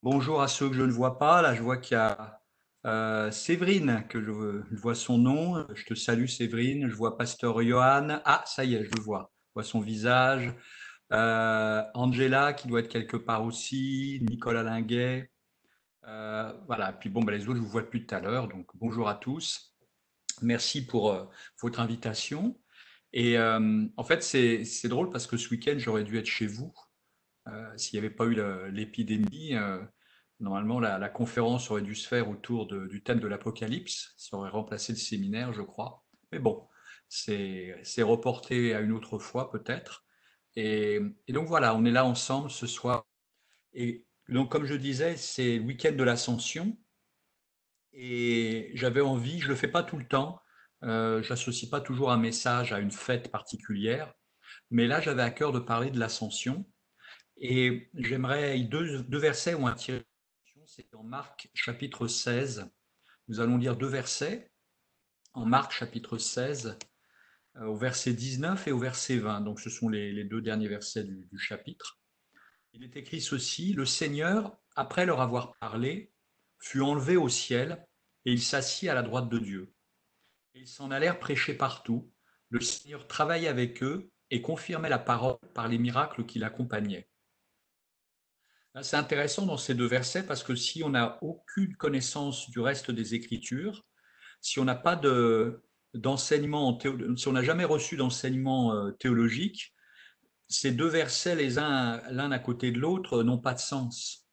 Bonjour à ceux que je ne vois pas. Là, je vois qu'il y a Séverine, que je vois son nom. Je te salue, Séverine. Je vois Pasteur Johan. Ah, ça y est, je le vois. Je vois son visage. Angela, qui doit être quelque part aussi. Nicolas Linguet. Voilà. Puis bon, bah, les autres, je vous vois depuis tout à l'heure. Donc, bonjour à tous. Merci pour votre invitation. Et en fait, c'est drôle parce que ce week-end, j'aurais dû être chez vous. S'il n'y avait pas eu l'épidémie, normalement la conférence aurait dû se faire autour du thème de l'Apocalypse. Ça aurait remplacé le séminaire, je crois. Mais bon, c'est reporté à une autre fois peut-être. Et donc voilà, on est là ensemble ce soir. Et donc comme je disais, c'est le week-end de l'Ascension. Et j'avais envie, je le fais pas tout le temps, j'associe pas toujours un message à une fête particulière, mais là j'avais à cœur de parler de l'Ascension. Et j'aimerais, deux versets ont attiré l'attention, c'est en Marc chapitre 16. Nous allons lire deux versets, en Marc chapitre 16, au verset 19 et au verset 20. Donc ce sont les deux derniers versets du chapitre. Il est écrit ceci, le Seigneur, après leur avoir parlé, fut enlevé au ciel et il s'assit à la droite de Dieu. Et ils s'en allèrent prêcher partout. Le Seigneur travaillait avec eux et confirmait la parole par les miracles qui l'accompagnaient. C'est intéressant dans ces deux versets parce que si on n'a aucune connaissance du reste des Écritures, si on n'a pas d'enseignement, si on n'a jamais reçu d'enseignement théologique, ces deux versets, les uns l'un à côté de l'autre, n'ont pas de sens.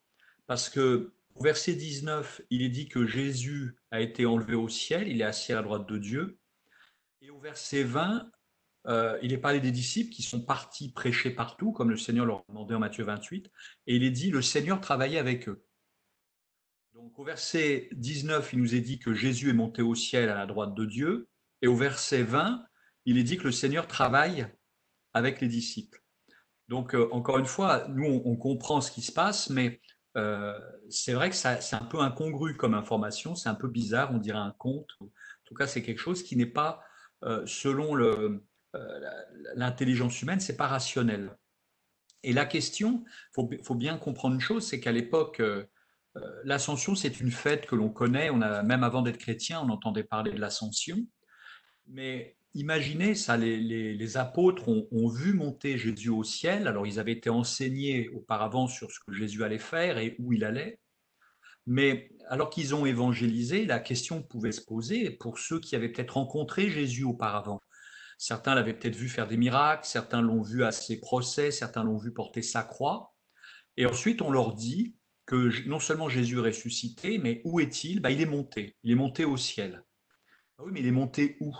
Parce que au verset 19, il est dit que Jésus a été enlevé au ciel, il est assis à la droite de Dieu. Et au verset 20, il est parlé des disciples qui sont partis prêcher partout, comme le Seigneur leur a demandé en Matthieu 28, et il est dit, le Seigneur travaillait avec eux. Donc au verset 19, il nous est dit que Jésus est monté au ciel à la droite de Dieu, et au verset 20, il est dit que le Seigneur travaille avec les disciples. Donc encore une fois, nous on comprend ce qui se passe, mais c'est vrai que c'est un peu incongru comme information, c'est un peu bizarre, on dirait un conte. En tout cas, c'est quelque chose qui n'est pas, selon l'intelligence humaine, c'est pas rationnel. Et la question, faut bien comprendre une chose, c'est qu'à l'époque, l'Ascension, c'est une fête que l'on connaît. Même avant d'être chrétien, on entendait parler de l'Ascension. Mais imaginez ça, les apôtres ont vu monter Jésus au ciel. Alors, ils avaient été enseignés auparavant sur ce que Jésus allait faire et où il allait. Mais alors qu'ils ont évangélisé, la question pouvait se poser pour ceux qui avaient peut-être rencontré Jésus auparavant. Certains l'avaient peut-être vu faire des miracles, certains l'ont vu à ses procès, certains l'ont vu porter sa croix. Et ensuite, on leur dit que non seulement Jésus est ressuscité, mais où est-il? Il est monté. Il est monté au ciel. Ah oui, mais il est monté où?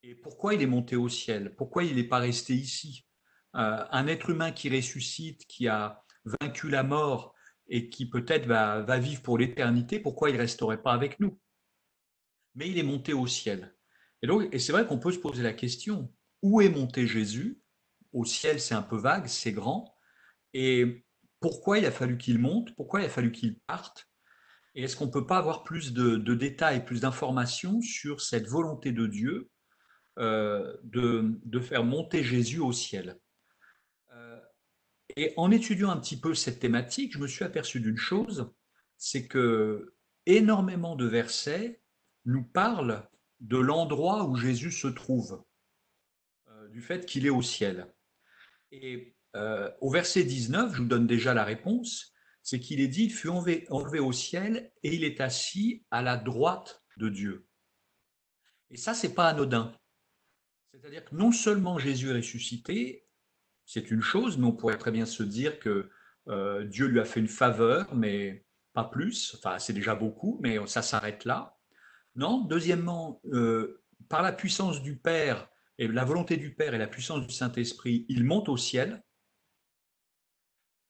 Et pourquoi il est monté au ciel? Pourquoi il n'est pas resté ici? Un être humain qui ressuscite, qui a vaincu la mort et qui peut-être va vivre pour l'éternité, pourquoi il ne resterait pas avec nous? Mais il est monté au ciel. Et c'est vrai qu'on peut se poser la question, où est monté Jésus? Au ciel, c'est un peu vague, c'est grand. Et pourquoi il a fallu qu'il monte? Pourquoi il a fallu qu'il parte? Et est-ce qu'on ne peut pas avoir plus de détails, plus d'informations sur cette volonté de Dieu de faire monter Jésus au ciel? Euh, et en étudiant un petit peu cette thématique, je me suis aperçu d'une chose, c'est que énormément de versets nous parlent de l'endroit où Jésus se trouve, du fait qu'il est au ciel. Et au verset 19, je vous donne déjà la réponse, c'est qu'il est dit, il fut enlevé au ciel et il est assis à la droite de Dieu. Et ça, c'est pas anodin. C'est-à-dire que non seulement Jésus est ressuscité, c'est une chose, mais on pourrait très bien se dire que Dieu lui a fait une faveur, mais pas plus. Enfin, c'est déjà beaucoup, mais ça s'arrête là. Non, deuxièmement, par la puissance du Père et la volonté du Père et la puissance du Saint-Esprit, il monte au ciel.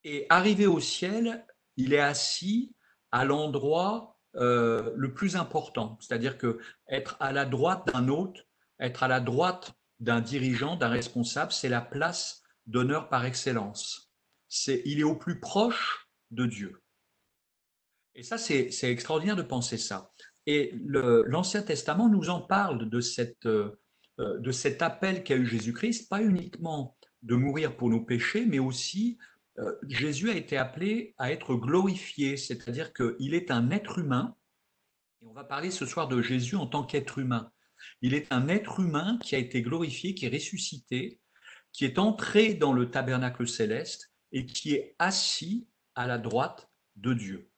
Et arrivé au ciel, il est assis à l'endroit le plus important. C'est-à-dire que être à la droite d'un hôte, être à la droite d'un dirigeant, d'un responsable, c'est la place d'honneur par excellence. Il est au plus proche de Dieu. Et ça, c'est extraordinaire de penser ça. Et l'Ancien Testament nous en parle de cet appel qu'a eu Jésus-Christ, pas uniquement de mourir pour nos péchés, mais aussi Jésus a été appelé à être glorifié, c'est-à-dire qu'il est un être humain, et on va parler ce soir de Jésus en tant qu'être humain. Il est un être humain qui a été glorifié, qui est ressuscité, qui est entré dans le tabernacle céleste et qui est assis à la droite de Dieu.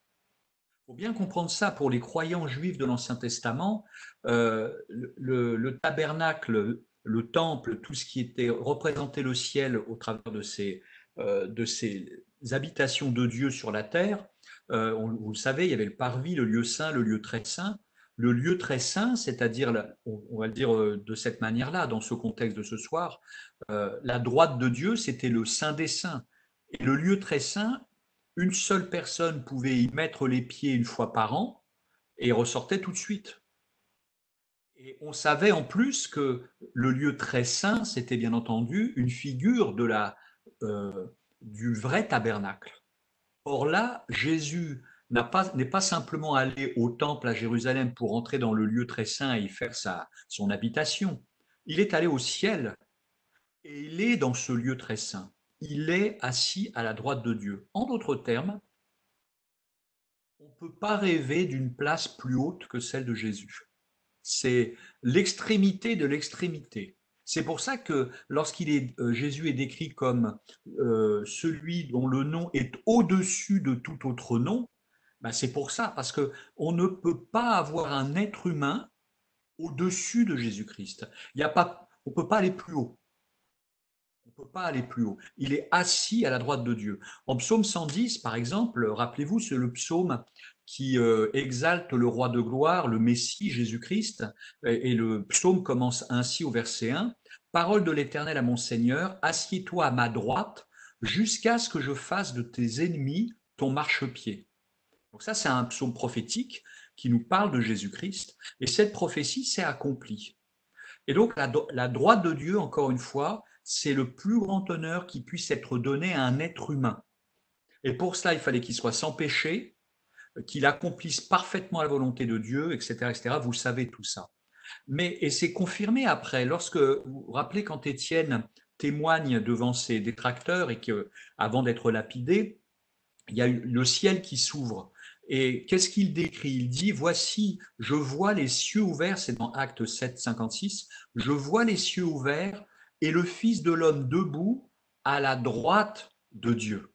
Il faut bien comprendre ça pour les croyants juifs de l'Ancien Testament. Le tabernacle, le temple, tout ce qui était représenté le ciel au travers de ces habitations de Dieu sur la terre, vous le savez, il y avait le parvis, le lieu saint, le lieu très saint. Le lieu très saint, c'est-à-dire, on va le dire de cette manière-là, dans ce contexte de ce soir, la droite de Dieu, c'était le saint des saints. Et le lieu très saint, une seule personne pouvait y mettre les pieds une fois par an et il ressortait tout de suite. Et on savait en plus que le lieu très saint, c'était bien entendu une figure du vrai tabernacle. Or là, Jésus n'est pas simplement allé au temple à Jérusalem pour entrer dans le lieu très saint et y faire son habitation. Il est allé au ciel et il est dans ce lieu très saint. Il est assis à la droite de Dieu. En d'autres termes, on ne peut pas rêver d'une place plus haute que celle de Jésus. C'est l'extrémité de l'extrémité. C'est pour ça que Jésus est décrit comme celui dont le nom est au-dessus de tout autre nom, ben c'est pour ça, parce qu'on ne peut pas avoir un être humain au-dessus de Jésus-Christ. On ne peut pas aller plus haut. On ne peut pas aller plus haut. Il est assis à la droite de Dieu. En psaume 110, par exemple, rappelez-vous, c'est le psaume qui exalte le roi de gloire, le Messie, Jésus-Christ. Et le psaume commence ainsi au verset 1. Parole de l'Éternel à mon Seigneur, assieds-toi à ma droite jusqu'à ce que je fasse de tes ennemis ton marchepied. Donc ça, c'est un psaume prophétique qui nous parle de Jésus-Christ. Et cette prophétie s'est accomplie. Et donc, la droite de Dieu, encore une fois, c'est le plus grand honneur qui puisse être donné à un être humain. Et pour cela, il fallait qu'il soit sans péché, qu'il accomplisse parfaitement la volonté de Dieu, etc., etc. Vous savez tout ça. Et c'est confirmé après, lorsque vous vous rappelez quand Étienne témoigne devant ses détracteurs et qu'avant d'être lapidé, il y a le ciel qui s'ouvre. Et qu'est-ce qu'il décrit? Il dit, voici, je vois les cieux ouverts, c'est dans Acte 7, 56, je vois les cieux ouverts et le Fils de l'homme debout à la droite de Dieu.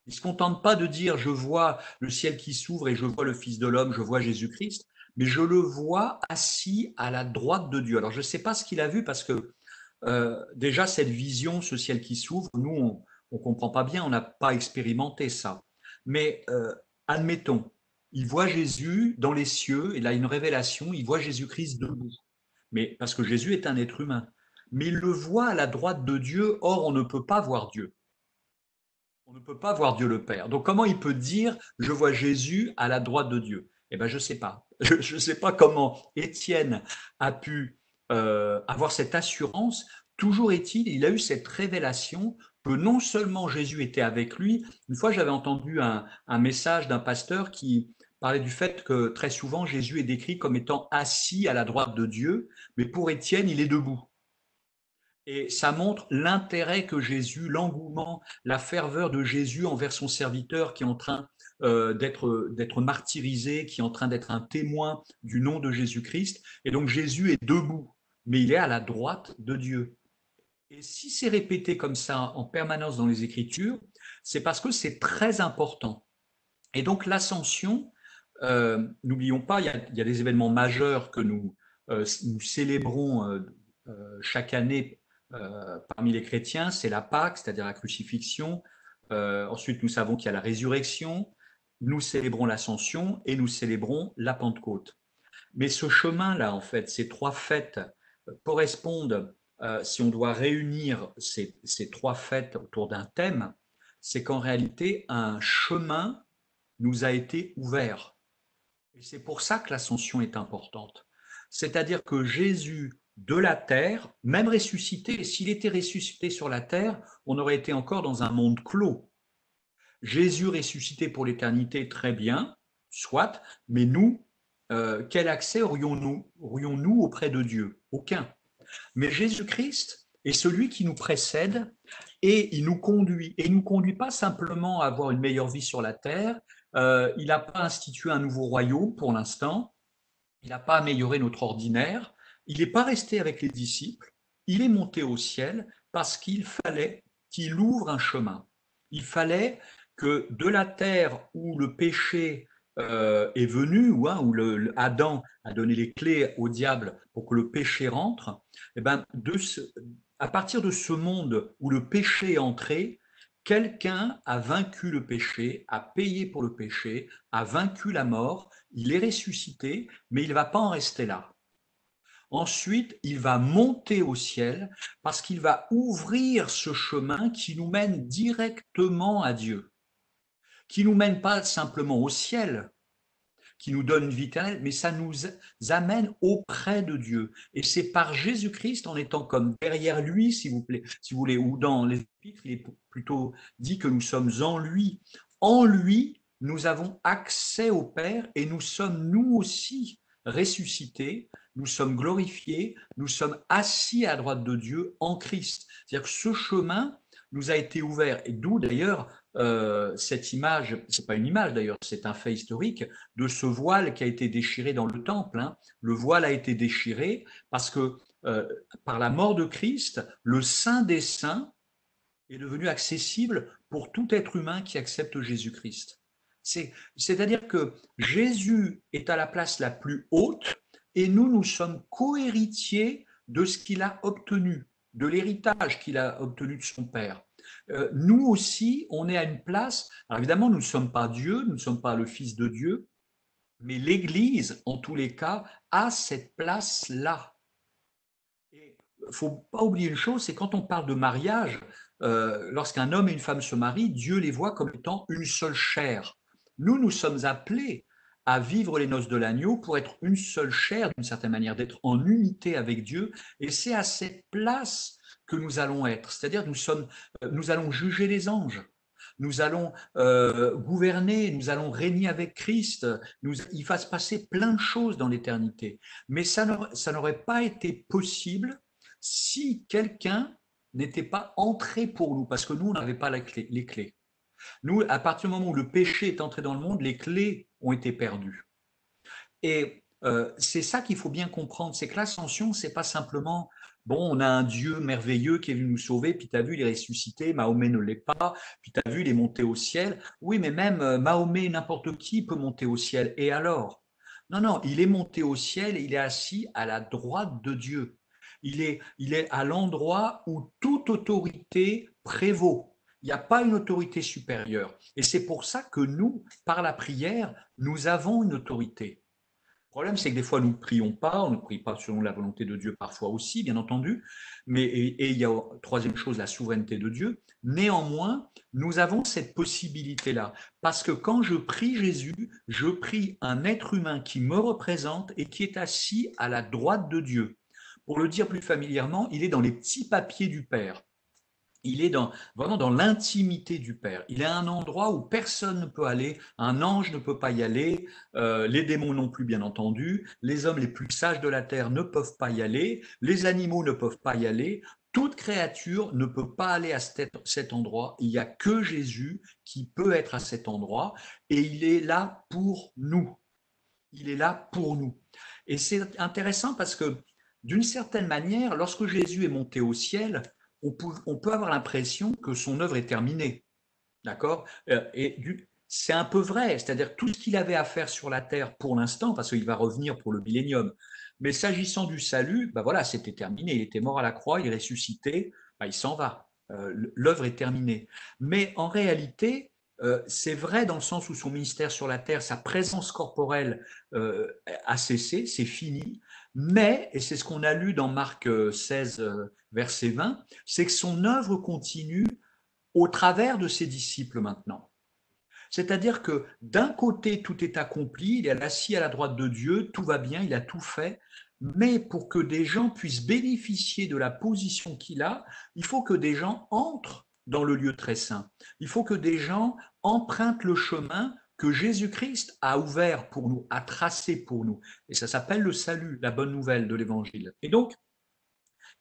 Il ne se contente pas de dire, je vois le ciel qui s'ouvre et je vois le Fils de l'homme, je vois Jésus-Christ, mais je le vois assis à la droite de Dieu. Alors je ne sais pas ce qu'il a vu parce que déjà cette vision, ce ciel qui s'ouvre, nous, on ne comprend pas bien, on n'a pas expérimenté ça. Mais admettons, il voit Jésus dans les cieux, il a une révélation, il voit Jésus-Christ debout. Mais parce que Jésus est un être humain. Mais il le voit à la droite de Dieu, or on ne peut pas voir Dieu. On ne peut pas voir Dieu le Père. Donc comment il peut dire je vois Jésus à la droite de Dieu? Eh bien je ne sais pas. Je ne sais pas comment Étienne a pu avoir cette assurance. Toujours est-il, il a eu cette révélation que non seulement Jésus était avec lui, une fois j'avais entendu un message d'un pasteur qui parlait du fait que très souvent Jésus est décrit comme étant assis à la droite de Dieu, mais pour Étienne, il est debout. Et ça montre l'intérêt que Jésus, l'engouement, la ferveur de Jésus envers son serviteur qui est en train d'être martyrisé, qui est en train d'être un témoin du nom de Jésus-Christ. Et donc Jésus est debout, mais il est à la droite de Dieu. Et si c'est répété comme ça en permanence dans les Écritures, c'est parce que c'est très important. Et donc l'ascension, n'oublions pas, il y a des événements majeurs que nous célébrons chaque année parmi les chrétiens, c'est la Pâque, c'est-à-dire la crucifixion. Ensuite, nous savons qu'il y a la résurrection, nous célébrons l'ascension et nous célébrons la Pentecôte. Mais ce chemin-là, en fait, ces trois fêtes correspondent, si on doit réunir ces trois fêtes autour d'un thème, c'est qu'en réalité, un chemin nous a été ouvert. Et c'est pour ça que l'ascension est importante. C'est-à-dire que Jésus, de la terre, même ressuscité, s'il était ressuscité sur la terre, on aurait été encore dans un monde clos. Jésus ressuscité pour l'éternité, très bien, soit, mais nous, quel accès aurions-nous auprès de Dieu? Aucun. Mais Jésus-Christ est celui qui nous précède et il nous conduit. Et il ne nous conduit pas simplement à avoir une meilleure vie sur la terre, il n'a pas institué un nouveau royaume pour l'instant, il n'a pas amélioré notre ordinaire, il n'est pas resté avec les disciples, il est monté au ciel parce qu'il fallait qu'il ouvre un chemin. Il fallait que de la terre où le péché est venu, où Adam a donné les clés au diable pour que le péché rentre, et ben à partir de ce monde où le péché est entré, quelqu'un a vaincu le péché, a payé pour le péché, a vaincu la mort, il est ressuscité, mais il ne va pas en rester là. Ensuite, il va monter au ciel parce qu'il va ouvrir ce chemin qui nous mène directement à Dieu, qui ne nous mène pas simplement au ciel, qui nous donne une vie éternelle, mais ça nous amène auprès de Dieu. Et c'est par Jésus-Christ, en étant comme derrière lui, si vous voulez, ou dans les Épîtres, il est plutôt dit que nous sommes en lui. En lui, nous avons accès au Père et nous sommes nous aussi ressuscités, nous sommes glorifiés, nous sommes assis à droite de Dieu en Christ. C'est-à-dire que ce chemin nous a été ouvert, et d'où d'ailleurs cette image, c'est pas une image d'ailleurs, c'est un fait historique, de ce voile qui a été déchiré dans le temple. Hein. Le voile a été déchiré parce que par la mort de Christ, le Saint des Saints est devenu accessible pour tout être humain qui accepte Jésus-Christ. C'est-à-dire que Jésus est à la place la plus haute et nous sommes co-héritiers de ce qu'il a obtenu, de l'héritage qu'il a obtenu de son Père. Nous aussi, on est à une place, alors évidemment, nous ne sommes pas Dieu, nous ne sommes pas le Fils de Dieu, mais l'Église, en tous les cas, a cette place-là. Il ne faut pas oublier une chose, c'est quand on parle de mariage, lorsqu'un homme et une femme se marient, Dieu les voit comme étant une seule chair. Nous, nous sommes appelés à vivre les noces de l'agneau pour être une seule chair, d'une certaine manière, d'être en unité avec Dieu. Et c'est à cette place que nous allons être. C'est-à-dire nous allons juger les anges. Nous allons gouverner, nous allons régner avec Christ. Il va se passer plein de choses dans l'éternité. Mais ça n'aurait pas été possible si quelqu'un n'était pas entré pour nous, parce que nous, on n'avait pas les clés. Nous, à partir du moment où le péché est entré dans le monde, les clés ont été perdues. Et c'est ça qu'il faut bien comprendre, c'est que l'ascension, c'est pas simplement, bon, on a un Dieu merveilleux qui est venu nous sauver, puis tu as vu, il est ressuscité, Mahomet ne l'est pas, puis tu as vu, il est monté au ciel. Oui, mais même Mahomet, n'importe qui peut monter au ciel. Et alors? Non, non, il est monté au ciel, il est assis à la droite de Dieu. Il est à l'endroit où toute autorité prévaut. Il n'y a pas une autorité supérieure. Et c'est pour ça que nous, par la prière, nous avons une autorité. Le problème, c'est que des fois, nous ne prions pas, on ne prie pas selon la volonté de Dieu parfois aussi, bien entendu, mais et il y a, troisième chose, la souveraineté de Dieu. Néanmoins, nous avons cette possibilité-là, parce que quand je prie Jésus, je prie un être humain qui me représente et qui est assis à la droite de Dieu. Pour le dire plus familièrement, il est dans les petits papiers du Père. Il est vraiment dans l'intimité du Père. Il est à un endroit où personne ne peut aller, un ange ne peut pas y aller, les démons non plus bien entendu, les hommes les plus sages de la terre ne peuvent pas y aller, les animaux ne peuvent pas y aller, toute créature ne peut pas aller à cet endroit. Il n'y a que Jésus qui peut être à cet endroit et il est là pour nous. Il est là pour nous. Et c'est intéressant parce que d'une certaine manière, lorsque Jésus est monté au ciel, on peut avoir l'impression que son œuvre est terminée. D'accord. C'est un peu vrai, c'est-à-dire tout ce qu'il avait à faire sur la terre pour l'instant, parce qu'il va revenir pour le millénium. Mais s'agissant du salut, ben voilà, c'était terminé. Il était mort à la croix, il est ressuscité, ben il s'en va. L'œuvre est terminée. Mais en réalité, c'est vrai dans le sens où son ministère sur la terre, sa présence corporelle a cessé, c'est fini. Mais, et c'est ce qu'on a lu dans Marc 16, verset 20, c'est que son œuvre continue au travers de ses disciples maintenant. C'est-à-dire que d'un côté, tout est accompli, il est assis à la droite de Dieu, tout va bien, il a tout fait, mais pour que des gens puissent bénéficier de la position qu'il a, il faut que des gens entrent dans le lieu très saint. Il faut que des gens empruntent le chemin que Jésus-Christ a ouvert pour nous, a tracé pour nous. Et ça s'appelle le salut, la bonne nouvelle de l'Évangile. Et donc,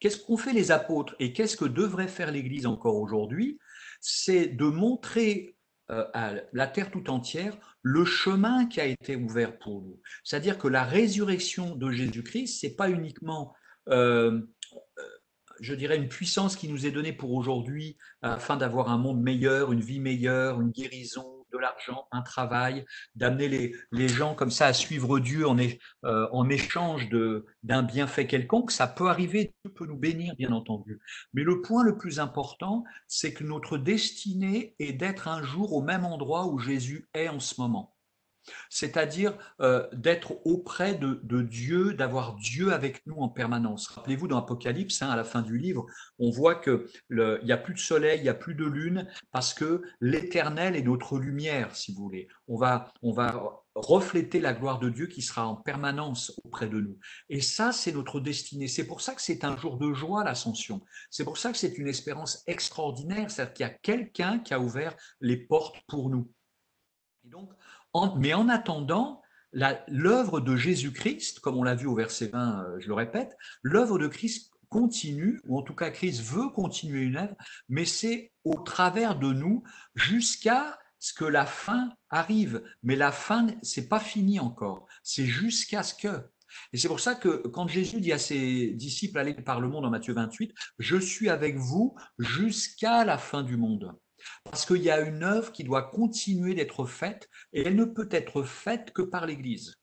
qu'est-ce qu'ont fait les apôtres et qu'est-ce que devrait faire l'Église encore aujourd'hui? C'est de montrer à la terre tout entière le chemin qui a été ouvert pour nous. C'est-à-dire que la résurrection de Jésus-Christ, c'est pas uniquement je dirais, une puissance qui nous est donnée pour aujourd'hui afin d'avoir un monde meilleur, une vie meilleure, une guérison, de l'argent, un travail, d'amener les gens comme ça à suivre Dieu en échange d'un bienfait quelconque. Ça peut arriver, Dieu peut nous bénir, bien entendu. Mais le point le plus important, c'est que notre destinée est d'être un jour au même endroit où Jésus est en ce moment. C'est-à-dire d'être auprès de Dieu, d'avoir Dieu avec nous en permanence. Rappelez-vous dans Apocalypse, à la fin du livre, on voit qu'il n'y a plus de soleil, il n'y a plus de lune, parce que l'Éternel est notre lumière, si vous voulez. On va refléter la gloire de Dieu qui sera en permanence auprès de nous. Et ça, c'est notre destinée. C'est pour ça que c'est un jour de joie, l'ascension. C'est pour ça que c'est une espérance extraordinaire, c'est-à-dire qu'il y a quelqu'un qui a ouvert les portes pour nous. Et donc, mais en attendant, l'œuvre de Jésus-Christ, comme on l'a vu au verset 20, je le répète, l'œuvre de Christ continue, ou en tout cas Christ veut continuer une œuvre, mais c'est au travers de nous jusqu'à ce que la fin arrive. Mais la fin, c'est pas fini encore. C'est jusqu'à ce que. Et c'est pour ça que quand Jésus dit à ses disciples, allez par le monde en Matthieu 28, je suis avec vous jusqu'à la fin du monde. Parce qu'il y a une œuvre qui doit continuer d'être faite et elle ne peut être faite que par l'Église.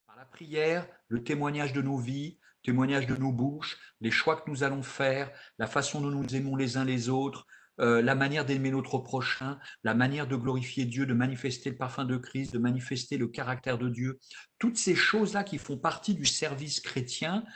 Par la prière, le témoignage de nos vies, le témoignage de nos bouches, les choix que nous allons faire, la façon dont nous aimons les uns les autres, la manière d'aimer notre prochain, la manière de glorifier Dieu, de manifester le parfum de Christ, de manifester le caractère de Dieu. Toutes ces choses-là qui font partie du service chrétien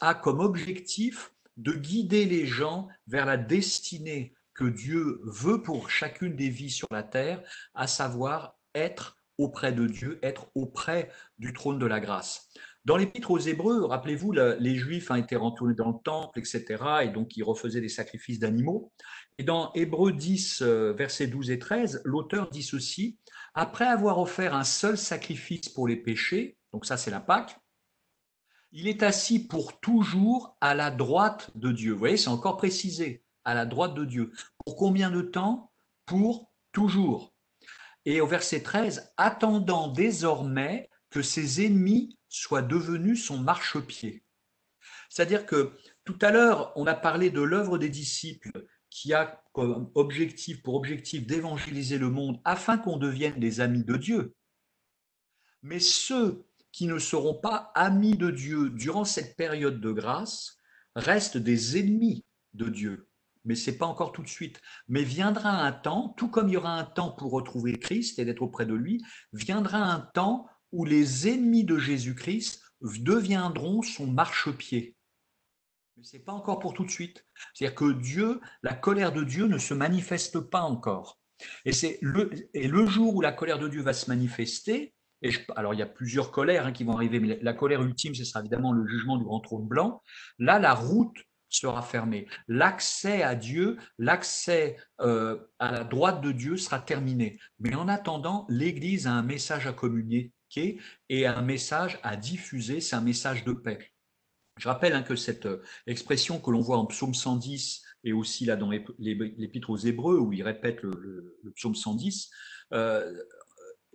a comme objectif de guider les gens vers la destinée que Dieu veut pour chacune des vies sur la terre, à savoir être auprès de Dieu, être auprès du trône de la grâce. Dans l'Épître aux Hébreux, rappelez-vous, les Juifs étaient retournés dans le temple, etc., et donc ils refaisaient des sacrifices d'animaux. Et dans Hébreux 10, versets 12 et 13, l'auteur dit ceci, « Après avoir offert un seul sacrifice pour les péchés, donc ça c'est la Pâque, il est assis pour toujours à la droite de Dieu. » Vous voyez, c'est encore précisé, à la droite de Dieu. Pour combien de temps? Pour toujours. Et au verset 13, « Attendant désormais que ses ennemis soient devenus son marchepied. » C'est-à-dire que tout à l'heure, on a parlé de l'œuvre des disciples qui a comme objectif, pour objectif d'évangéliser le monde afin qu'on devienne des amis de Dieu. Mais ceux qui ne seront pas amis de Dieu durant cette période de grâce restent des ennemis de Dieu. Mais ce n'est pas encore tout de suite. Mais viendra un temps, tout comme il y aura un temps pour retrouver Christ et d'être auprès de lui, viendra un temps où les ennemis de Jésus-Christ deviendront son marchepied. Mais ce n'est pas encore pour tout de suite. C'est-à-dire que Dieu, la colère de Dieu ne se manifeste pas encore. Et le jour où la colère de Dieu va se manifester, alors il y a plusieurs colères qui vont arriver, mais la colère ultime, ce sera évidemment le jugement du grand trône blanc. Là, la route sera fermée. L'accès à Dieu, l'accès à la droite de Dieu sera terminé. Mais en attendant, l'Église a un message à communiquer et un message à diffuser, c'est un message de paix. Je rappelle que cette expression que l'on voit en psaume 110 et aussi là dans l'Épître aux Hébreux où il répète le psaume 110,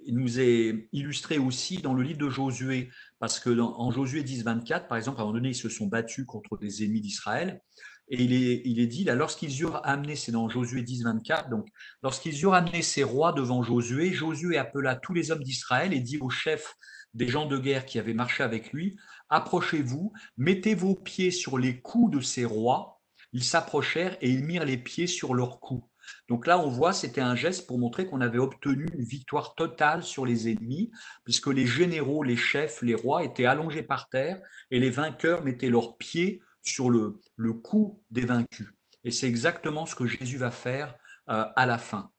il nous est illustré aussi dans le livre de Josué, parce que en Josué 10, 24, par exemple, à un moment donné, ils se sont battus contre des ennemis d'Israël, et il est dit, là, lorsqu'ils eurent amené, c'est dans Josué 10, 24, donc, lorsqu'ils eurent amené ces rois devant Josué, Josué appela tous les hommes d'Israël et dit aux chefs des gens de guerre qui avaient marché avec lui, approchez-vous, mettez vos pieds sur les coups de ces rois. Ils s'approchèrent et ils mirent les pieds sur leurs coups. Donc là, on voit, c'était un geste pour montrer qu'on avait obtenu une victoire totale sur les ennemis, puisque les généraux, les chefs, les rois étaient allongés par terre et les vainqueurs mettaient leurs pieds sur le cou des vaincus. Et c'est exactement ce que Jésus va faire à la fin,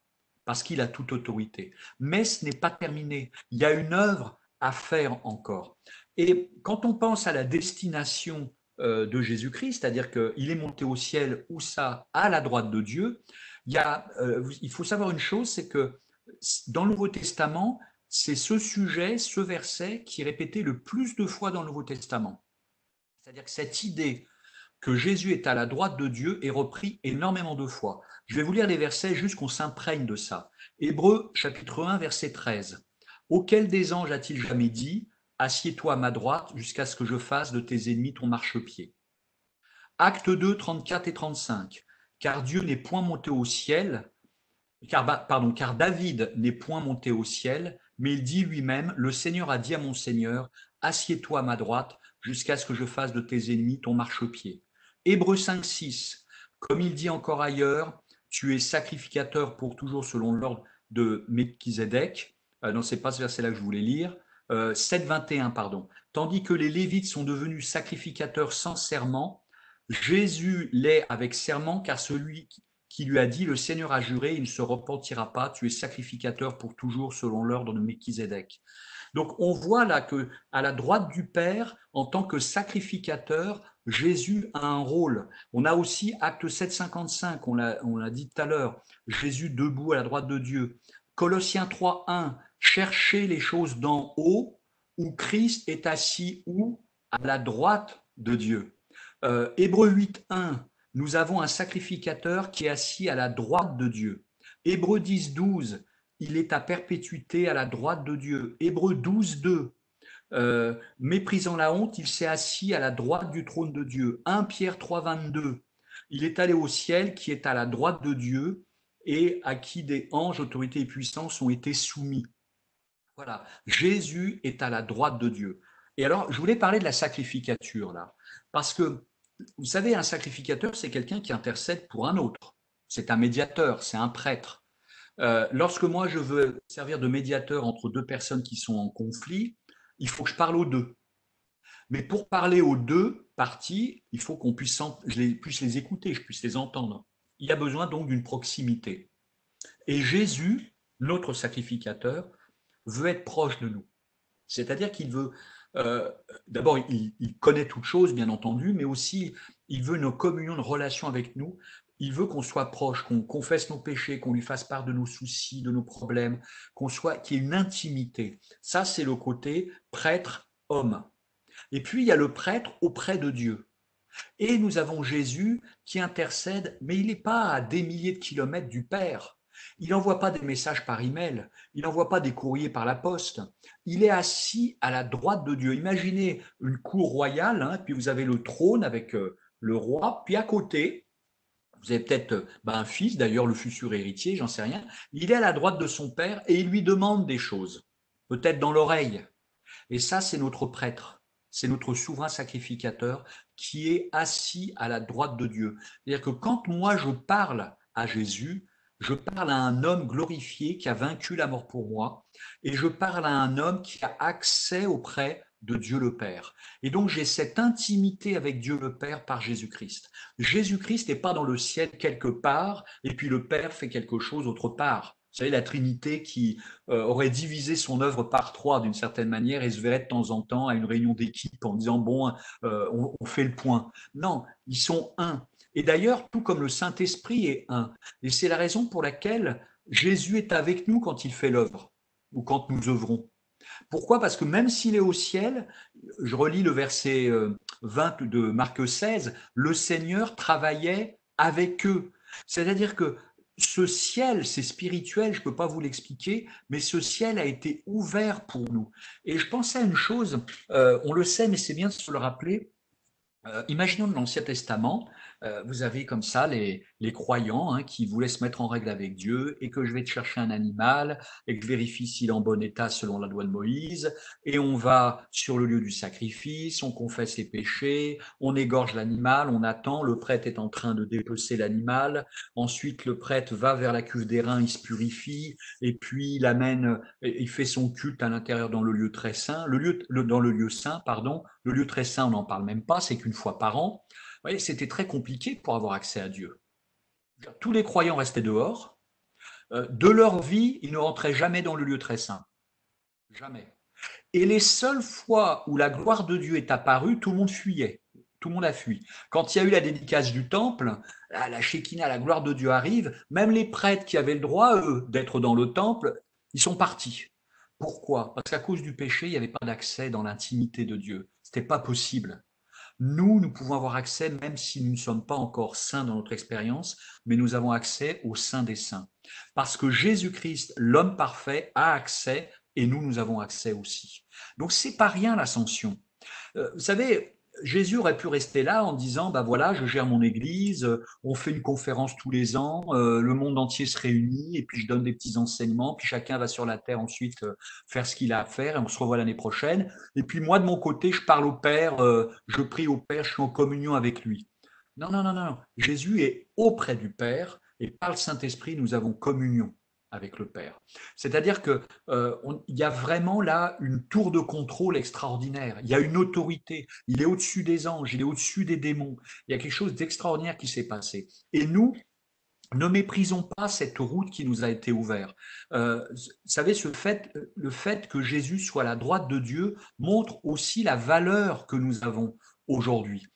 parce qu'il a toute autorité. Mais ce n'est pas terminé. Il y a une œuvre à faire encore. Et quand on pense à la destination de Jésus-Christ, c'est-à-dire qu'il est monté au ciel, où ça, à la droite de Dieu, il faut savoir une chose, c'est que dans le Nouveau Testament, c'est ce sujet, ce verset qui est répété le plus de fois dans le Nouveau Testament. C'est-à-dire que cette idée que Jésus est à la droite de Dieu est repris énormément de fois. Je vais vous lire les versets juste qu'on s'imprègne de ça. Hébreux chapitre 1, verset 13. Auquel des anges a-t-il jamais dit, assieds-toi à ma droite jusqu'à ce que je fasse de tes ennemis ton marchepied. Acte 2, 34 et 35. Car Dieu n'est point monté au ciel, car David n'est point monté au ciel, mais il dit lui-même, le Seigneur a dit à mon Seigneur, assieds-toi à ma droite jusqu'à ce que je fasse de tes ennemis ton marchepied. Hébreux 5, 6. Comme il dit encore ailleurs, tu es sacrificateur pour toujours selon l'ordre de Melchizedek. Non, c'est pas ce verset-là que je voulais lire. 7, 21, pardon. Tandis que les Lévites sont devenus sacrificateurs sans serment, Jésus l'est avec serment, car celui qui lui a dit, le Seigneur a juré, il ne se repentira pas, tu es sacrificateur pour toujours selon l'ordre de Melchizedek. Donc on voit là que à la droite du Père, en tant que sacrificateur, Jésus a un rôle. On a aussi Acte 7, 55, on l'a dit tout à l'heure, Jésus debout à la droite de Dieu. Colossiens 3, 1, cherchez les choses d'en haut, où Christ est assis où à la droite de Dieu. Hébreux 8, 1, nous avons un sacrificateur qui est assis à la droite de Dieu. Hébreux 10, 12, il est à perpétuité à la droite de Dieu. Hébreux 12, 2, méprisant la honte, il s'est assis à la droite du trône de Dieu. 1 Pierre 3, 22, il est allé au ciel qui est à la droite de Dieu et à qui des anges, autorités et puissances ont été soumis. Voilà, Jésus est à la droite de Dieu. Et alors, je voulais parler de la sacrificature là, parce que vous savez, un sacrificateur, c'est quelqu'un qui intercède pour un autre. C'est un médiateur, c'est un prêtre. Lorsque moi je veux servir de médiateur entre deux personnes qui sont en conflit, il faut que je parle aux deux. Mais pour parler aux deux parties, il faut qu'on puisse les écouter, je puisse les entendre. Il y a besoin donc d'une proximité. Et Jésus, notre sacrificateur, veut être proche de nous. C'est-à-dire qu'il veut, euh, d'abord, il connaît toutes choses, bien entendu, mais aussi, il veut une communion de relation avec nous. Il veut qu'on soit proche, qu'on confesse nos péchés, qu'on lui fasse part de nos soucis, de nos problèmes, qu'il y ait une intimité. Ça, c'est le côté prêtre-homme. Et puis, il y a le prêtre auprès de Dieu. Et nous avons Jésus qui intercède, mais il n'est pas à des milliers de kilomètres du Père. Il n'envoie pas des messages par email, il n'envoie pas des courriers par la poste. Il est assis à la droite de Dieu. Imaginez une cour royale, hein, puis vous avez le trône avec le roi, puis à côté, vous avez peut-être un fils, d'ailleurs le futur héritier, j'en sais rien. Il est à la droite de son père et il lui demande des choses, peut-être dans l'oreille. Et ça, c'est notre prêtre, c'est notre souverain sacrificateur qui est assis à la droite de Dieu. C'est-à-dire que quand moi je parle à Jésus, je parle à un homme glorifié qui a vaincu la mort pour moi, et je parle à un homme qui a accès auprès de Dieu le Père. Et donc j'ai cette intimité avec Dieu le Père par Jésus-Christ. Jésus-Christ n'est pas dans le ciel quelque part, et puis le Père fait quelque chose autre part. Vous savez, la Trinité qui aurait divisé son œuvre par trois d'une certaine manière et se verrait de temps en temps à une réunion d'équipe en disant, bon, on fait le point. Non, ils sont un. Et d'ailleurs, tout comme le Saint-Esprit est un. Et c'est la raison pour laquelle Jésus est avec nous quand il fait l'œuvre ou quand nous œuvrons. Pourquoi? Parce que même s'il est au ciel, je relis le verset 20 de Marc 16, le Seigneur travaillait avec eux. C'est-à-dire que ce ciel, c'est spirituel, je ne peux pas vous l'expliquer, mais ce ciel a été ouvert pour nous. Et je pensais à une chose, on le sait, mais c'est bien de se le rappeler, imaginons de l'Ancien Testament, vous avez comme ça les croyants hein, qui voulaient se mettre en règle avec Dieu et que je vais te chercher un animal et que je vérifie s'il est en bon état selon la loi de Moïse et on va sur le lieu du sacrifice, on confesse les péchés, on égorge l'animal, on attend, le prêtre est en train de dépecer l'animal, ensuite le prêtre va vers la cuve d'airain, il se purifie et puis il amène, il fait son culte à l'intérieur dans le lieu très saint, dans le lieu saint, pardon, le lieu très saint on n'en parle même pas, c'est qu'une fois par an. Vous voyez, c'était très compliqué pour avoir accès à Dieu. Tous les croyants restaient dehors. De leur vie, ils ne rentraient jamais dans le lieu très saint. Jamais. Et les seules fois où la gloire de Dieu est apparue, tout le monde fuyait. Tout le monde a fui. Quand il y a eu la dédicace du temple, la Shekinah, la gloire de Dieu arrive, même les prêtres qui avaient le droit, eux, d'être dans le temple, ils sont partis. Pourquoi? Parce qu'à cause du péché, il n'y avait pas d'accès dans l'intimité de Dieu. C'était pas possible. Nous pouvons avoir accès, même si nous ne sommes pas encore saints dans notre expérience, mais nous avons accès au Saint des Saints. Parce que Jésus-Christ, l'homme parfait, a accès et nous avons accès aussi. Donc c'est pas rien l'ascension. Vous savez, Jésus aurait pu rester là en disant, bah voilà, je gère mon église, on fait une conférence tous les ans, le monde entier se réunit, et puis je donne des petits enseignements, puis chacun va sur la terre ensuite faire ce qu'il a à faire, et on se revoit l'année prochaine. Et puis moi, de mon côté, je parle au Père, je prie au Père, je suis en communion avec lui. Non, non, non, non. Jésus est auprès du Père, et par le Saint-Esprit, nous avons communion avec le Père. C'est-à-dire que il y a vraiment là une tour de contrôle extraordinaire. Il y a une autorité. Il est au-dessus des anges, il est au-dessus des démons. Il y a quelque chose d'extraordinaire qui s'est passé. Et nous, ne méprisons pas cette route qui nous a été ouverte. Vous savez, le fait que Jésus soit à la droite de Dieu montre aussi la valeur que nous avons aujourd'hui.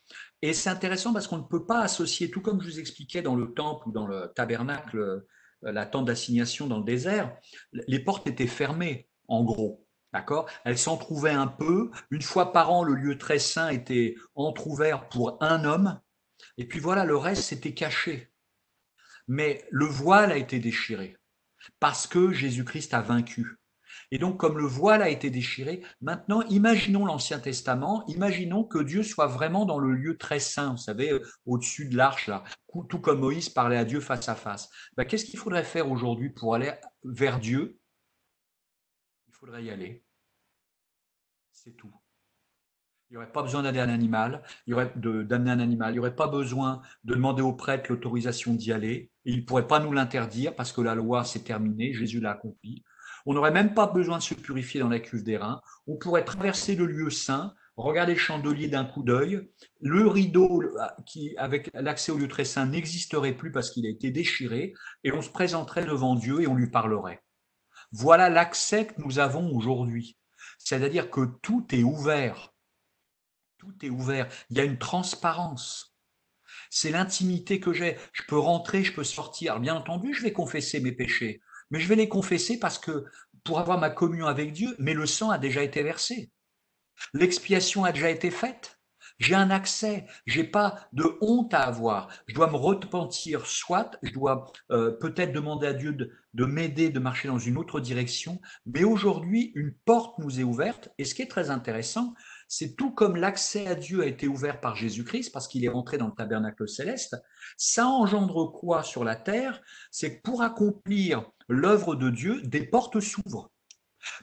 Et c'est intéressant parce qu'on ne peut pas associer, tout comme je vous expliquais dans le temple ou dans le tabernacle, la tente d'assignation dans le désert, les portes étaient fermées, en gros. D'accord. Elles s'entrouvaient un peu. Une fois par an, le lieu très saint était entrouvert pour un homme. Et puis voilà, le reste, c'était caché. Mais le voile a été déchiré parce que Jésus-Christ a vaincu. Et donc, comme le voile a été déchiré, maintenant, imaginons l'Ancien Testament, imaginons que Dieu soit vraiment dans le lieu très saint, vous savez, au-dessus de l'arche, là, tout comme Moïse parlait à Dieu face à face. Ben, qu'est-ce qu'il faudrait faire aujourd'hui pour aller vers Dieu? Il faudrait y aller. C'est tout. Il n'y aurait pas besoin d'amener un animal, il n'y aurait pas besoin de demander au prêtre l'autorisation d'y aller, et il ne pourrait pas nous l'interdire parce que la loi s'est terminée, Jésus l'a accompli. On n'aurait même pas besoin de se purifier dans la cuve d'airain, on pourrait traverser le lieu saint, regarder le chandelier d'un coup d'œil, le rideau qui, avec l'accès au lieu très saint, n'existerait plus parce qu'il a été déchiré, et on se présenterait devant Dieu et on lui parlerait. Voilà l'accès que nous avons aujourd'hui. C'est-à-dire que tout est ouvert. Tout est ouvert. Il y a une transparence. C'est l'intimité que j'ai. Je peux rentrer, je peux sortir. Bien entendu, je vais confesser mes péchés. Mais je vais les confesser parce que pour avoir ma communion avec Dieu, mais le sang a déjà été versé. L'expiation a déjà été faite. J'ai un accès, j'ai pas de honte à avoir. Je dois me repentir, soit je dois peut-être demander à Dieu de m'aider, de marcher dans une autre direction. Mais aujourd'hui, une porte nous est ouverte. Et ce qui est très intéressant, c'est tout comme l'accès à Dieu a été ouvert par Jésus-Christ, parce qu'il est rentré dans le tabernacle céleste, ça engendre quoi sur la terre? C'est que pour accomplir l'œuvre de Dieu, des portes s'ouvrent.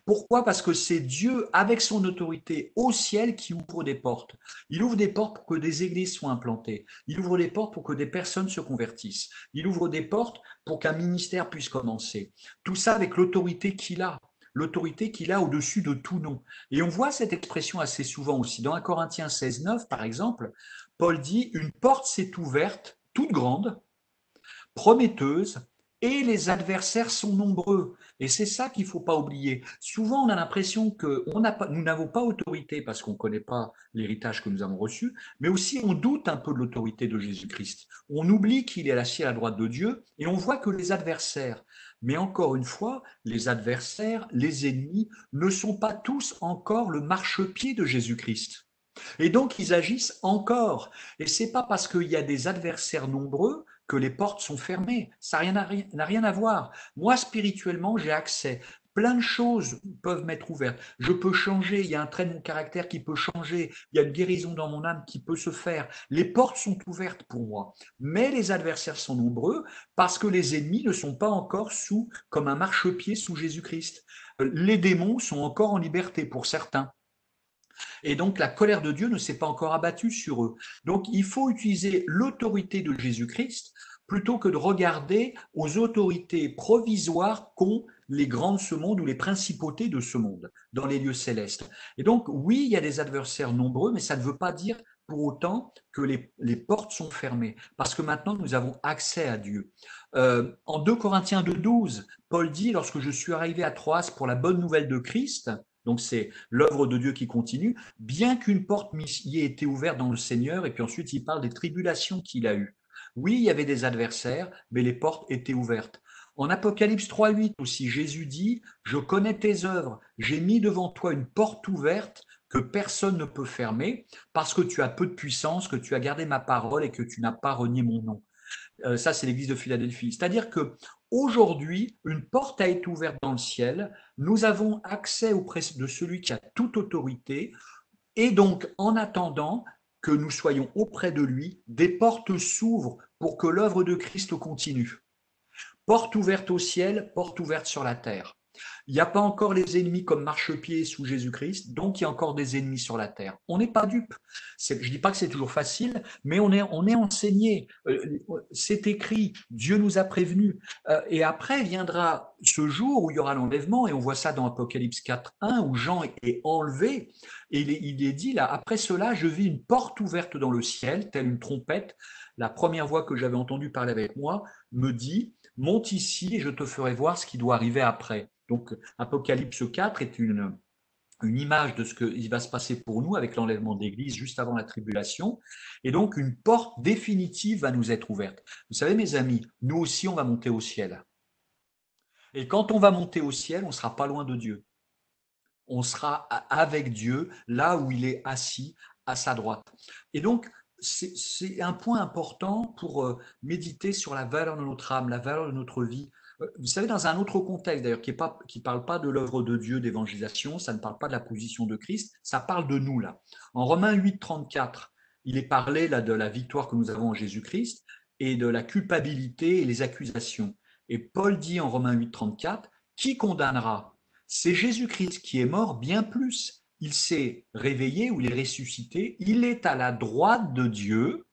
Pourquoi? Parce que c'est Dieu, avec son autorité au ciel, qui ouvre des portes. Il ouvre des portes pour que des églises soient implantées. Il ouvre des portes pour que des personnes se convertissent. Il ouvre des portes pour qu'un ministère puisse commencer. Tout ça avec l'autorité qu'il a. L'autorité qu'il a au-dessus de tout nom. Et on voit cette expression assez souvent aussi. Dans 1 Corinthiens 16, 9, par exemple, Paul dit, une porte s'est ouverte, toute grande, prometteuse, et les adversaires sont nombreux. Et c'est ça qu'il ne faut pas oublier. Souvent, on a l'impression que nous n'avons pas autorité parce qu'on ne connaît pas l'héritage que nous avons reçu, mais aussi on doute un peu de l'autorité de Jésus-Christ. On oublie qu'il est assis à la droite de Dieu et on voit que les adversaires, mais encore une fois, les adversaires, les ennemis, ne sont pas tous encore le marchepied de Jésus-Christ. Et donc, ils agissent encore. Et c'est pas parce qu'il y a des adversaires nombreux que les portes sont fermées. Ça n'a rien à voir. Moi, spirituellement, j'ai accès. Plein de choses peuvent m'être ouvertes. Je peux changer. Il y a un trait de mon caractère qui peut changer. Il y a une guérison dans mon âme qui peut se faire. Les portes sont ouvertes pour moi. Mais les adversaires sont nombreux parce que les ennemis ne sont pas encore comme un marchepied sous Jésus-Christ. Les démons sont encore en liberté pour certains. Et donc la colère de Dieu ne s'est pas encore abattue sur eux. Donc il faut utiliser l'autorité de Jésus-Christ plutôt que de regarder aux autorités provisoires qu'ont les grands de ce monde ou les principautés de ce monde dans les lieux célestes. Et donc oui, il y a des adversaires nombreux, mais ça ne veut pas dire pour autant que les portes sont fermées, parce que maintenant nous avons accès à Dieu. En 2 Corinthiens 2,12, Paul dit, lorsque je suis arrivé à Troas pour la bonne nouvelle de Christ, donc c'est l'œuvre de Dieu qui continue, bien qu'une porte y ait été ouverte dans le Seigneur, et puis ensuite il parle des tribulations qu'il a eues. Oui, il y avait des adversaires, mais les portes étaient ouvertes. En Apocalypse 3,8 aussi, Jésus dit, je connais tes œuvres, j'ai mis devant toi une porte ouverte que personne ne peut fermer parce que tu as peu de puissance, que tu as gardé ma parole et que tu n'as pas renié mon nom. Ça, c'est l'église de Philadelphie. C'est-à-dire que aujourd'hui, une porte a été ouverte dans le ciel. Nous avons accès auprès de celui qui a toute autorité. Et donc, en attendant que nous soyons auprès de lui, des portes s'ouvrent pour que l'œuvre de Christ continue. Porte ouverte au ciel, porte ouverte sur la terre. Il n'y a pas encore les ennemis comme marchepied sous Jésus-Christ, donc il y a encore des ennemis sur la terre. On n'est pas dupe. Je ne dis pas que c'est toujours facile, mais on est enseigné. C'est écrit, Dieu nous a prévenus. Et après viendra ce jour où il y aura l'enlèvement, et on voit ça dans Apocalypse 4.1, où Jean est enlevé, et il est dit là, après cela, je vis une porte ouverte dans le ciel, telle une trompette. La première voix que j'avais entendue parler avec moi me dit, monte ici et je te ferai voir ce qui doit arriver après. Donc, Apocalypse 4 est une image de ce qui va se passer pour nous avec l'enlèvement de l'Église juste avant la tribulation. Et donc, une porte définitive va nous être ouverte. Vous savez, mes amis, nous aussi, on va monter au ciel. Et quand on va monter au ciel, on ne sera pas loin de Dieu. On sera avec Dieu, là où il est assis, à sa droite. Et donc, c'est un point important pour méditer sur la valeur de notre âme, la valeur de notre vie. Vous savez, dans un autre contexte, d'ailleurs, qui ne parle pas de l'œuvre de Dieu d'évangélisation, ça ne parle pas de la position de Christ, ça parle de nous, là. En Romains 8, 34, il est parlé là, de la victoire que nous avons en Jésus-Christ et de la culpabilité et les accusations. Et Paul dit en Romains 8, 34, qui condamnera? C'est Jésus-Christ qui est mort bien plus. Il s'est réveillé ou il est ressuscité, il est à la droite de Dieu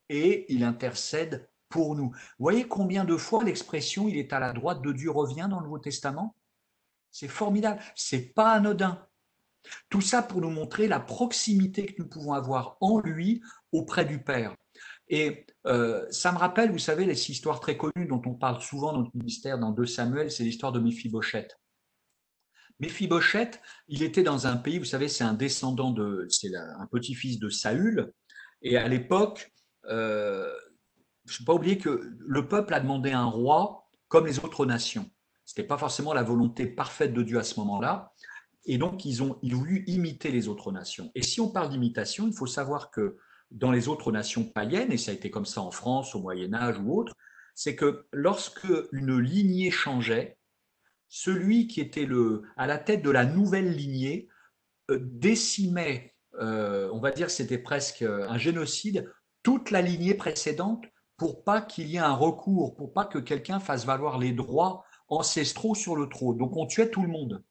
et il intercède pour nous. Vous voyez combien de fois l'expression il est à la droite de Dieu revient dans le Nouveau Testament? C'est formidable, c'est pas anodin. Tout ça pour nous montrer la proximité que nous pouvons avoir en lui auprès du Père. Et ça me rappelle, vous savez, les histoires très connues dont on parle souvent dans notre ministère dans 2 Samuel, c'est l'histoire de Méphibosheth. Méphibosheth, il était dans un pays, vous savez, c'est un descendant c'est un petit-fils de Saül. Et à l'époque, il ne faut pas oublier que le peuple a demandé un roi comme les autres nations. Ce n'était pas forcément la volonté parfaite de Dieu à ce moment-là. Et donc, ils ont voulu imiter les autres nations. Et si on parle d'imitation, il faut savoir que dans les autres nations païennes, et ça a été comme ça en France, au Moyen-Âge ou autre, c'est que lorsque une lignée changeait, celui qui était à la tête de la nouvelle lignée décimait, on va dire c'était presque un génocide, toute la lignée précédente pour pas qu'il y ait un recours, pour pas que quelqu'un fasse valoir les droits ancestraux sur le trône. Donc on tuait tout le monde,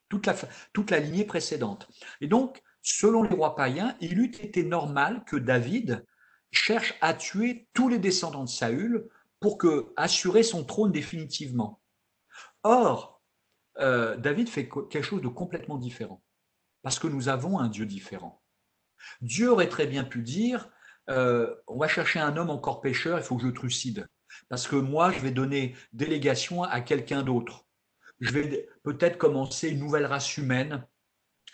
toute la lignée précédente. Et donc, selon les rois païens, il eût été normal que David cherche à tuer tous les descendants de Saül pour assurer son trône définitivement. Or, David fait quelque chose de complètement différent, parce que nous avons un Dieu différent. Dieu aurait très bien pu dire, on va chercher un homme encore pécheur, il faut que je le trucide, parce que moi, je vais donner délégation à quelqu'un d'autre. Je vais peut-être commencer une nouvelle race humaine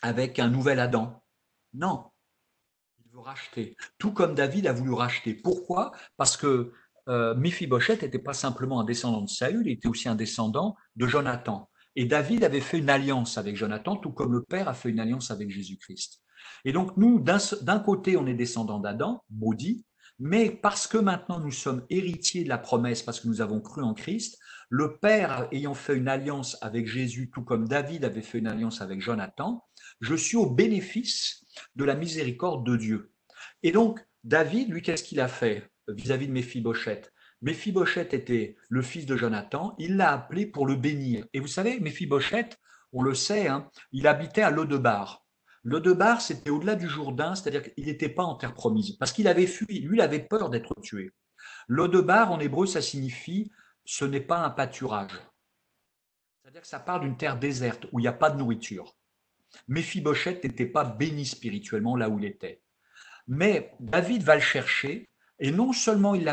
avec un nouvel Adam. Non, il veut racheter, tout comme David a voulu racheter. Pourquoi? Parce que Méphibosheth n'était pas simplement un descendant de Saül, il était aussi un descendant de Jonathan. Et David avait fait une alliance avec Jonathan, tout comme le Père a fait une alliance avec Jésus-Christ. Et donc nous, d'un côté, on est descendant d'Adam, maudit, mais parce que maintenant nous sommes héritiers de la promesse, parce que nous avons cru en Christ, le Père ayant fait une alliance avec Jésus, tout comme David avait fait une alliance avec Jonathan, je suis au bénéfice de la miséricorde de Dieu. Et donc, David, lui, qu'est-ce qu'il a fait vis-à-vis de Méphibosheth? Méphibosheth était le fils de Jonathan, il l'a appelé pour le bénir. Et vous savez, Méphibosheth, on le sait, hein, il habitait à Lodebar. Lodebar, c'était au-delà du Jourdain, c'est-à-dire qu'il n'était pas en terre promise, parce qu'il avait fui, lui, il avait peur d'être tué. Lodebar, en hébreu, ça signifie ce n'est pas un pâturage. C'est-à-dire que ça part d'une terre déserte où il n'y a pas de nourriture. Méphibosheth n'était pas béni spirituellement là où il était. Mais David va le chercher et non seulement il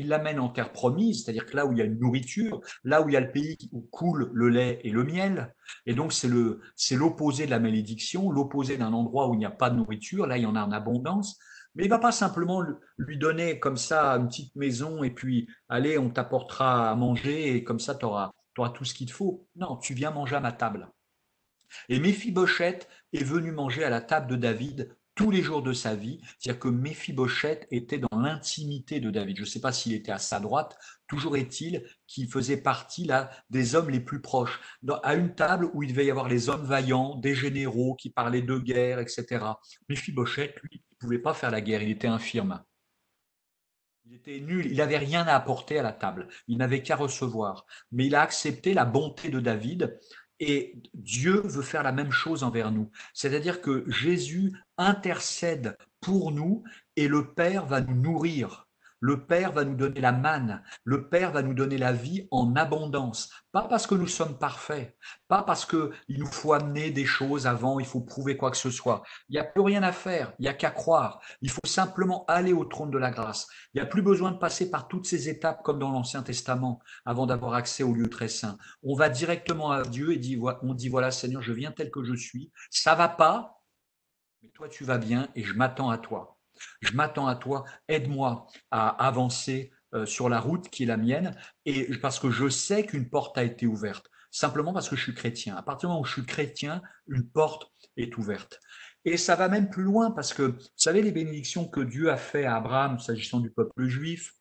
l'amène en terre promise, c'est-à-dire que là où il y a une nourriture, là où il y a le pays où coule le lait et le miel, et donc c'est l'opposé de la malédiction, l'opposé d'un endroit où il n'y a pas de nourriture, là il y en a en abondance, mais il ne va pas simplement lui donner comme ça une petite maison et puis allez on t'apportera à manger et comme ça tu auras tout ce qu'il te faut. Non, tu viens manger à ma table. Et Méphibosheth est venu manger à la table de David tous les jours de sa vie. C'est-à-dire que Méphibosheth était dans l'intimité de David. Je ne sais pas s'il était à sa droite, toujours est-il qu'il faisait partie là des hommes les plus proches, à une table où il devait y avoir les hommes vaillants, des généraux qui parlaient de guerre, etc. Méphibosheth, lui, il ne pouvait pas faire la guerre, il était infirme. Il était nul, il n'avait rien à apporter à la table, il n'avait qu'à recevoir. Mais il a accepté la bonté de David et Dieu veut faire la même chose envers nous. C'est-à-dire que Jésus intercède pour nous et le Père va nous nourrir. Le Père va nous donner la manne, le Père va nous donner la vie en abondance. Pas parce que nous sommes parfaits, pas parce qu'il nous faut amener des choses avant, il faut prouver quoi que ce soit. Il n'y a plus rien à faire, il n'y a qu'à croire. Il faut simplement aller au trône de la grâce. Il n'y a plus besoin de passer par toutes ces étapes comme dans l'Ancien Testament avant d'avoir accès au lieu très saint. On va directement à Dieu et on dit voilà Seigneur, je viens tel que je suis. Ça va pas, mais toi tu vas bien et je m'attends à toi. Je m'attends à toi. Aide-moi à avancer sur la route qui est la mienne et parce que je sais qu'une porte a été ouverte. Simplement parce que je suis chrétien. À partir du moment où je suis chrétien, une porte est ouverte. Et ça va même plus loin parce que, vous savez, les bénédictions que Dieu a fait à Abraham s'agissant du peuple juif,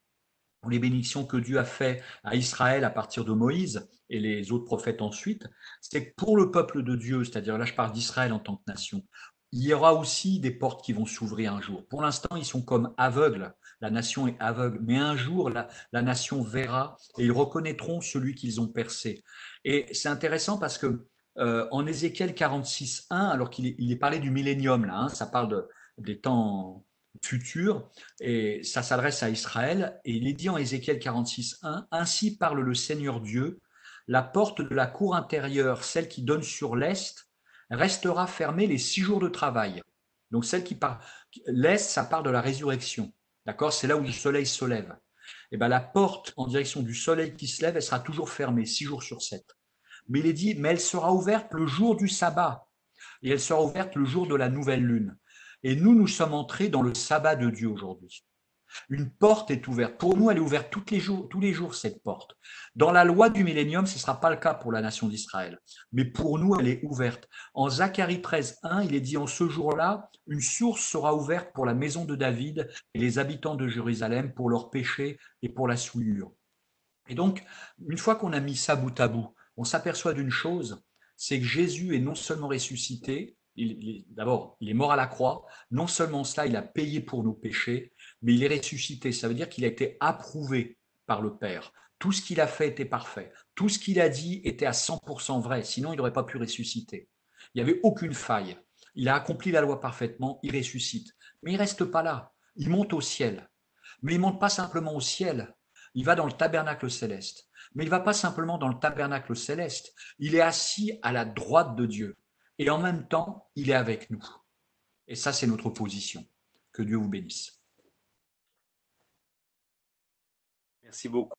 ou les bénédictions que Dieu a fait à Israël à partir de Moïse et les autres prophètes ensuite, c'est que pour le peuple de Dieu, c'est-à-dire là je parle d'Israël en tant que nation, il y aura aussi des portes qui vont s'ouvrir un jour. Pour l'instant, ils sont comme aveugles. La nation est aveugle. Mais un jour, la nation verra et ils reconnaîtront celui qu'ils ont percé. Et c'est intéressant parce que en Ézéchiel 46.1, alors qu'il est parlé du millénium, là, hein, ça parle des temps futurs, et ça s'adresse à Israël, et il est dit en Ézéchiel 46.1, ainsi parle le Seigneur Dieu, la porte de la cour intérieure, celle qui donne sur l'est, restera fermée les 6 jours de travail. Donc celle qui part, l'est, ça part de la résurrection. D'accord? C'est là où le soleil se lève. Et ben la porte en direction du soleil qui se lève, elle sera toujours fermée, 6 jours sur 7. Mais il est dit, mais elle sera ouverte le jour du sabbat, et elle sera ouverte le jour de la nouvelle lune. Et nous, nous sommes entrés dans le sabbat de Dieu aujourd'hui. Une porte est ouverte. Pour nous, elle est ouverte tous les jours, cette porte. Dans la loi du millénium, ce ne sera pas le cas pour la nation d'Israël. Mais pour nous, elle est ouverte. En Zacharie 13.1, il est dit en ce jour-là, une source sera ouverte pour la maison de David et les habitants de Jérusalem pour leurs péchés et pour la souillure. Et donc, une fois qu'on a mis ça bout à bout, on s'aperçoit d'une chose, c'est que Jésus est non seulement ressuscité, d'abord, il est mort à la croix, non seulement cela, il a payé pour nos péchés, mais il est ressuscité. Ça veut dire qu'il a été approuvé par le Père. Tout ce qu'il a fait était parfait. Tout ce qu'il a dit était à 100% vrai, sinon il n'aurait pas pu ressusciter. Il n'y avait aucune faille. Il a accompli la loi parfaitement, il ressuscite. Mais il ne reste pas là. Il monte au ciel. Mais il ne monte pas simplement au ciel, il va dans le tabernacle céleste. Mais il ne va pas simplement dans le tabernacle céleste, il est assis à la droite de Dieu. Et en même temps, il est avec nous. Et ça, c'est notre position. Que Dieu vous bénisse. Merci beaucoup.